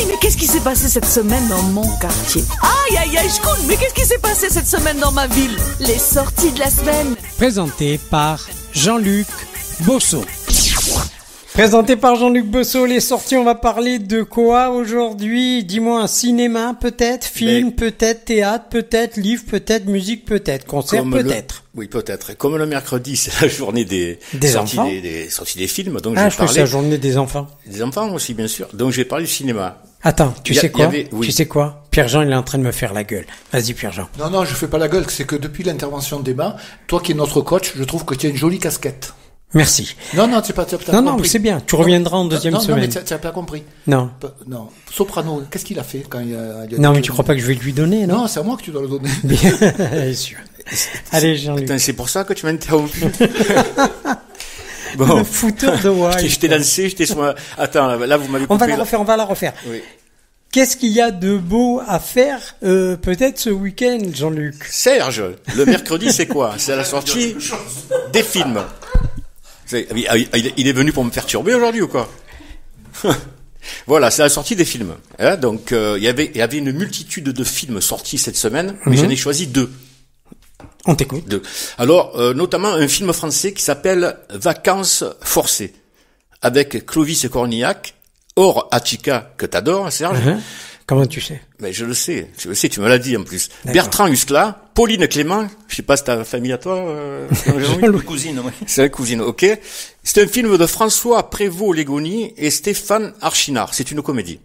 Aïe, mais qu'est-ce qui s'est passé cette semaine dans mon quartier? Aïe, aïe, aïe, je coule, mais qu'est-ce qui s'est passé cette semaine dans ma ville? Les sorties de la semaine. Présenté par Jean-Luc Bosso. Présenté par Jean-Luc Bosso, les sorties, on va parler de quoi aujourd'hui? Dis-moi, un cinéma peut-être, film peut-être, théâtre peut-être, livre peut-être, musique peut-être, concert peut-être. Oui, peut-être. Comme le mercredi, c'est la journée des sorties enfants. des sorties des films, donc Ah, je je vais crois que c'est parler la journée des enfants. des enfants aussi, bien sûr. Donc je vais parler du cinéma. Attends, tu sais quoi? Oui. Tu sais quoi? Pierre-Jean, il est en train de me faire la gueule. Vas-y, Pierre-Jean. Non, je fais pas la gueule, c'est que depuis l'intervention d'Emma, toi qui es notre coach, je trouve que tu as une jolie casquette. Merci. Non, tu n'as pas compris. Non, mais c'est bien. Tu reviendras en deuxième semaine. Non, mais tu n'as pas compris. Non. Non. Soprano, qu'est-ce qu'il a fait quand il a Non, mais tu crois pas que je vais lui donner, non? Non, c'est à moi que tu dois le donner. Bien sûr. Allez, Jean-Luc. Putain, c'est pour ça que tu m'as interrompu. Bon. Le fouteur de Wild. Je t'ai lancé, j'étais sur ma... Attends, là, vous m'avez coupé. On va la refaire. Oui. Qu'est-ce qu'il y a de beau à faire, peut-être ce week-end, Jean-Luc? Serge, le mercredi, c'est quoi? C'est la sortie des films. Il est venu pour me perturber aujourd'hui ou quoi? Voilà, c'est la sortie des films. Hein, donc il y avait une multitude de films sortis cette semaine, mais j'en ai choisi deux. On t'écoute. Deux. Alors, notamment un film français qui s'appelle Vacances forcées, avec Clovis Cornillac, hors Hachika, que t'adores, Serge. Comment tu sais? Mais je le sais, tu me l'as dit en plus. D'accord. Bertrand Huskla, Pauline Clément, je sais pas si ta famille à toi, Jean-Louis. Cousine, oui. C'est la cousine, ok. C'est un film de François Prévost-Légoni et Stéphane Archinard. C'est une comédie.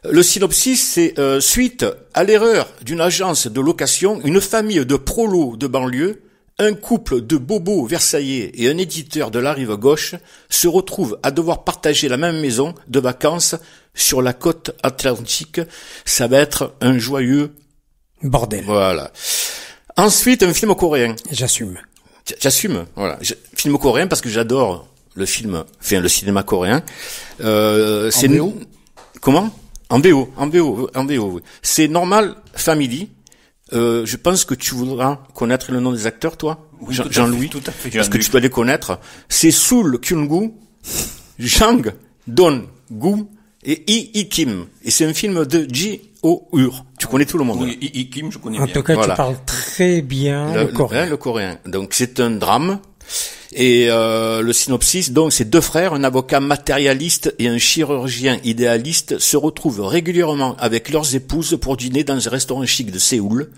Le synopsis, c'est suite à l'erreur d'une agence de location, une famille de prolos de banlieue, un couple de bobos versaillais et un éditeur de la rive gauche se retrouvent à devoir partager la même maison de vacances sur la côte atlantique. Ça va être un joyeux bordel. Voilà. Ensuite, un film coréen. J'assume. J'assume, voilà. Film coréen parce que j'adore le cinéma coréen. C'est BO? Comment? En BO. Oui. C'est Normal Family. Je pense que tu voudras connaître le nom des acteurs, toi, Oui, Jean-Louis, tout à fait, parce que Jean-Luc. tu dois les connaître. C'est Sool Kyung-gu, Jang Dong-gu et Lee Kim. Et c'est un film de Ji Oh-ur. Tu connais tout le monde. Oui, Kim, je connais En bien. tout cas, Voilà. tu parles très bien le coréen. Le coréen. Donc c'est un drame. Et le synopsis, donc, c'est deux frères, un avocat matérialiste et un chirurgien idéaliste se retrouvent régulièrement avec leurs épouses pour dîner dans un restaurant chic de Séoul,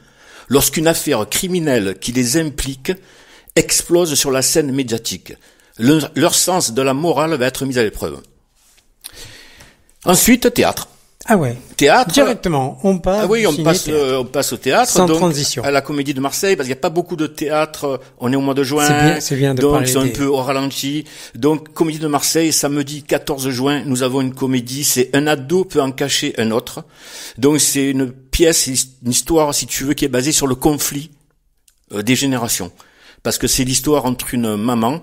lorsqu'une affaire criminelle qui les implique explose sur la scène médiatique. Leur sens de la morale va être mis à l'épreuve. Ensuite, théâtre. Ah ouais. Théâtre. Directement, on passe. Ah oui, on passe au théâtre. Sans donc, transition. À la Comédie de Marseille, parce qu'il n'y a pas beaucoup de théâtre. On est au mois de juin. C'est bien de donc parler c'est un des... peu au ralenti. Donc, Comédie de Marseille, samedi 14 juin, nous avons une comédie. C'est Un ado peut en cacher un autre. Donc, c'est une pièce, une histoire, si tu veux, qui est basée sur le conflit des générations. Parce que c'est l'histoire entre une maman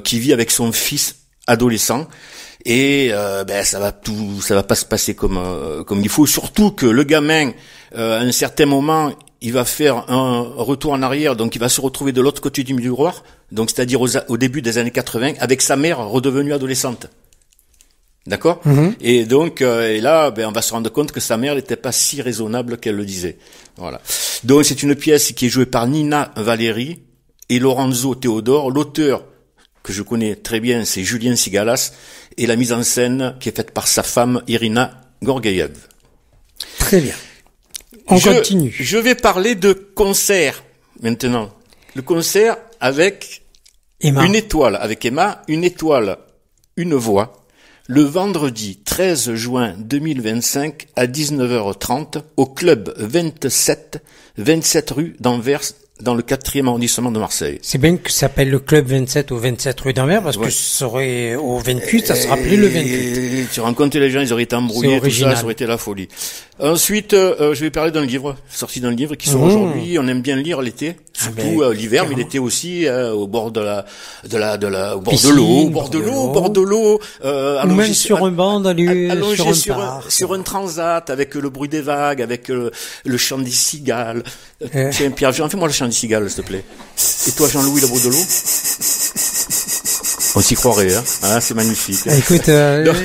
qui vit avec son fils adolescent. Et ça va pas se passer comme il faut. Surtout que le gamin, à un certain moment, il va faire un retour en arrière, donc il va se retrouver de l'autre côté du miroir, donc c'est-à-dire au début des années 80, avec sa mère redevenue adolescente. D'accord. Et donc et là, on va se rendre compte que sa mère n'était pas si raisonnable qu'elle le disait. Voilà. Donc c'est une pièce qui est jouée par Nina Valéry et Lorenzo Théodore. L'auteur que je connais très bien, c'est Julien Sigalas, et la mise en scène qui est faite par sa femme, Irina Gorgueyev. Très bien. On continue. Je vais parler de concert, maintenant. Le concert avec Emma. Une étoile, avec Emma, une étoile, une voix, le vendredi 13 juin 2025 à 19h30 au club 27 rue d'Anvers, dans le 4e arrondissement de Marseille. C'est bien que ça s'appelle le club 27 au 27 rue d'Anvers, parce que ça serait au 28, ça se rappelait le 28. Tu rencontres les gens, ils auraient été embrouillés, tout ça aurait été la folie. Ensuite, je vais parler d'un livre, sorti d'un livre qui sort aujourd'hui. On aime bien lire l'été, surtout l'hiver, mais l'été aussi, au bord de au bord Piscine, de l'eau, au bord de l'eau, ou même sur un banc allongé sur un transat, avec le bruit des vagues, avec le chant des cigales. Tiens, Pierre, fais-moi le chant des cigales, s'il te plaît. Et toi, Jean-Louis, le bord de l'eau? On s'y croirait, hein. Ah, c'est magnifique. Écoute,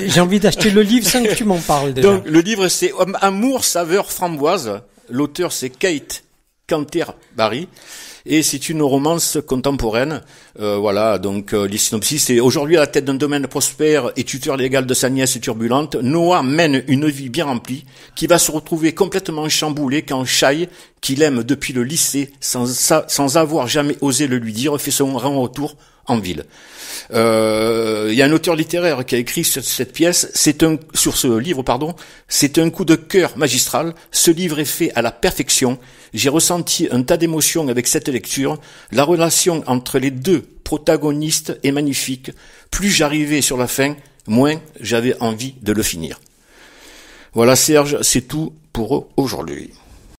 j'ai envie d'acheter le livre sans que tu m'en parles déjà. Donc, le livre, c'est Amour, saveur, framboise. L'auteur, c'est Kate Canterbury. Et c'est une romance contemporaine. Voilà, donc les synopsis, c'est aujourd'hui à la tête d'un domaine prospère et tuteur légal de sa nièce turbulente, Noah mène une vie bien remplie qui va se retrouver complètement chamboulée quand Shai, qu'il aime depuis le lycée sans avoir jamais osé le lui dire, fait son grand retour en ville. Il y a un auteur littéraire qui a écrit cette pièce, sur ce livre, c'est un coup de cœur magistral. Ce livre est fait à la perfection. J'ai ressenti un tas d'émotions avec cette lecture. La relation entre les deux protagonistes est magnifique. Plus j'arrivais sur la fin, moins j'avais envie de le finir. Voilà Serge, c'est tout pour aujourd'hui.